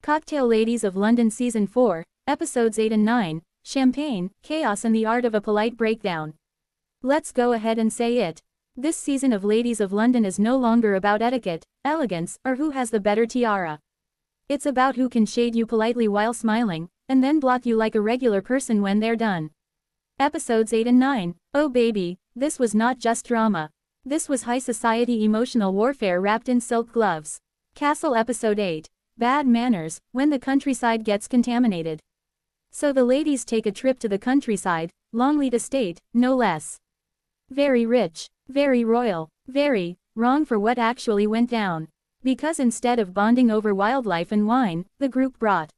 Cocktail Ladies of London Season 4, Episodes 8 and 9, Champagne, Chaos and the Art of a Polite Breakdown. Let's go ahead and say it. This season of Ladies of London is no longer about etiquette, elegance, or who has the better tiara. It's about who can shade you politely while smiling, and then block you like a regular person when they're done. Episodes 8 and 9, oh baby, this was not just drama. This was high society emotional warfare wrapped in silk gloves. Castle Episode 8, Bad Manners, when the countryside gets contaminated. So the ladies take a trip to the countryside, Longleat Estate, no less. Very rich, very royal, very wrong for what actually went down. Because instead of bonding over wildlife and wine, the group brought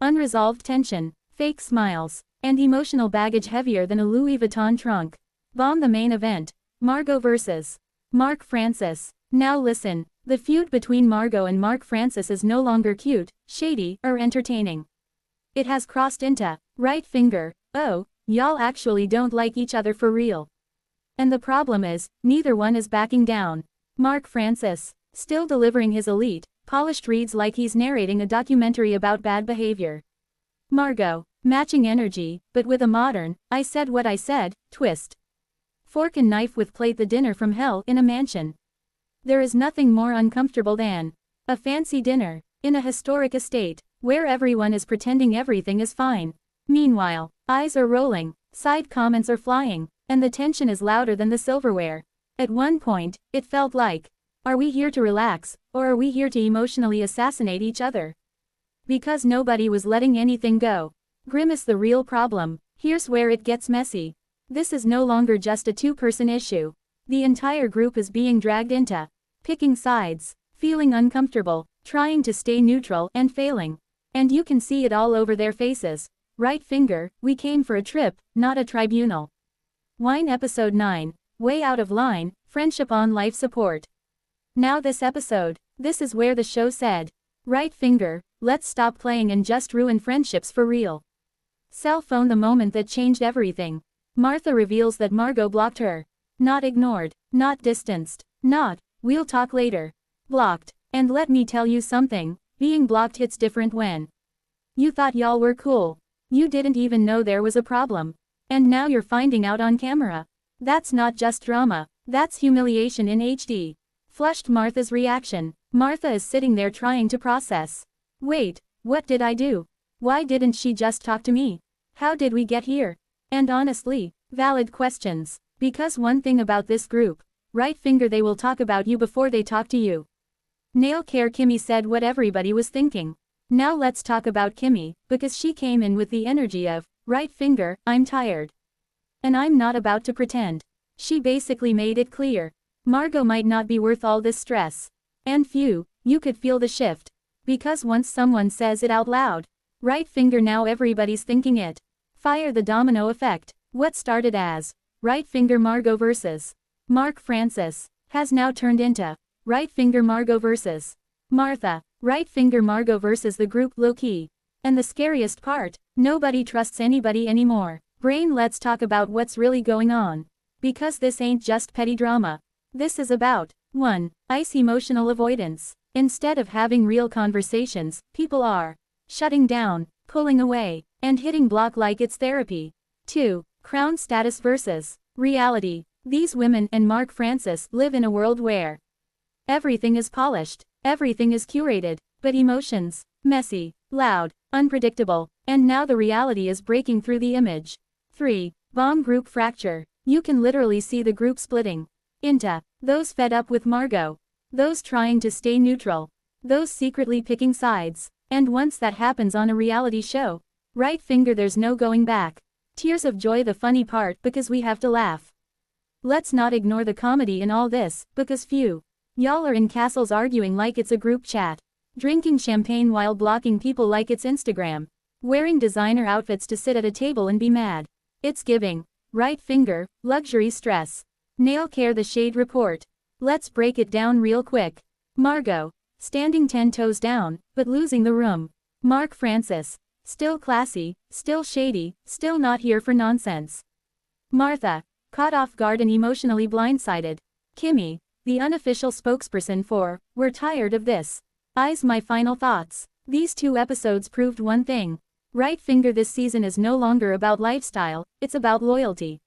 unresolved tension, fake smiles, and emotional baggage heavier than a Louis Vuitton trunk. Bomb the main event. Margot vs. Mark Francis. Now listen, the feud between Margot and Mark Francis is no longer cute, shady, or entertaining. It has crossed into right finger. Oh, y'all actually don't like each other for real. And the problem is, neither one is backing down. Mark Francis, still delivering his elite, polished reads like he's narrating a documentary about bad behavior. Margot, matching energy, but with a modern, I said what I said, twist. Fork and knife with plate the dinner from hell in a mansion. There is nothing more uncomfortable than a fancy dinner, in a historic estate, where everyone is pretending everything is fine. Meanwhile, eyes are rolling, side comments are flying, and the tension is louder than the silverware. At one point, it felt like, are we here to relax, or are we here to emotionally assassinate each other? Because nobody was letting anything go. Grimace the real problem. Here's where it gets messy. This is no longer just a two-person issue. The entire group is being dragged into picking sides, feeling uncomfortable, trying to stay neutral, and failing. And you can see it all over their faces. Right finger, we came for a trip, not a tribunal. Wine Episode 9, Way Out of Line, Friendship on Life Support. Now this episode, this is where the show said, right finger, let's stop playing and just ruin friendships for real. Cell phone the moment that changed everything. Martha reveals that Margot blocked her. Not ignored, not distanced, not, we'll talk later. Blocked. And let me tell you something, being blocked hits different when you thought y'all were cool. You didn't even know there was a problem. And now you're finding out on camera. That's not just drama, that's humiliation in HD. Flushed Martha's reaction. Martha is sitting there trying to process. Wait, what did I do? Why didn't she just talk to me? How did we get here? And honestly, valid questions. Because one thing about this group, right finger, they will talk about you before they talk to you. Nail care Kimmy said what everybody was thinking. Now let's talk about Kimmy, because she came in with the energy of, right finger, I'm tired. And I'm not about to pretend. She basically made it clear. Margot might not be worth all this stress. And phew, you could feel the shift. Because once someone says it out loud, right finger, now everybody's thinking it. Fire the domino effect. What started as right finger Margot vs. Mark Francis has now turned into right finger Margot vs. Martha. Right finger Margot versus the group low-key. And the scariest part, nobody trusts anybody anymore. Brain, let's talk about what's really going on. Because this ain't just petty drama. This is about 1. Ice emotional avoidance. Instead of having real conversations, people are shutting down, pulling away, and hitting block like it's therapy. 2. Crown status versus reality. These women and Mark Francis live in a world where everything is polished, everything is curated, but emotions, messy, loud, unpredictable, and now the reality is breaking through the image. 3. Bomb group fracture. You can literally see the group splitting into those fed up with Margot, those trying to stay neutral, those secretly picking sides, and once that happens on a reality show, right finger, there's no going back. Tears of joy the funny part, because we have to laugh. Let's not ignore the comedy in all this, because phew. Y'all are in castles arguing like it's a group chat. Drinking champagne while blocking people like it's Instagram. Wearing designer outfits to sit at a table and be mad. It's giving, right finger, luxury stress. Nail care the shade report. Let's break it down real quick. Margot, standing 10 toes down, but losing the room. Mark Francis, still classy, still shady, still not here for nonsense. Martha, caught off guard and emotionally blindsided. Kimmy, the unofficial spokesperson for, we're tired of this. Eyes, my final thoughts. These 2 episodes proved one thing. Right Finger this season is no longer about lifestyle, it's about loyalty.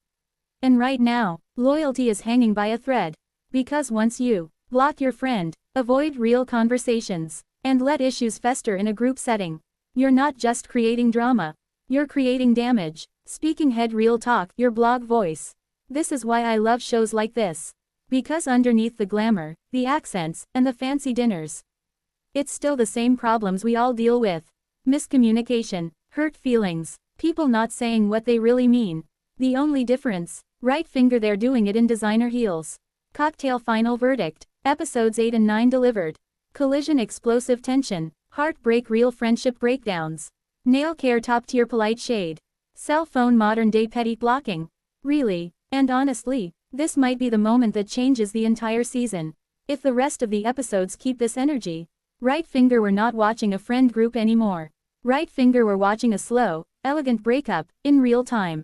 And right now, loyalty is hanging by a thread. Because once you block your friend, avoid real conversations, and let issues fester in a group setting, you're not just creating drama. You're creating damage. Speaking Head Real Talk, your blog voice. This is why I love shows like this. Because underneath the glamour, the accents, and the fancy dinners, it's still the same problems we all deal with. Miscommunication, hurt feelings, people not saying what they really mean. The only difference, Right Finger they're doing it in designer heels. Cocktail Final Verdict. Episodes 8 and 9 delivered. Collision Explosive Tension. Heartbreak Real Friendship Breakdowns. Nail Care Top Tier Polite Shade. Cell Phone Modern Day Petty Blocking. Really, and honestly, this might be the moment that changes the entire season. If the rest of the episodes keep this energy, Right Finger we're not watching a friend group anymore. Right Finger we're watching a slow, elegant breakup, in real time.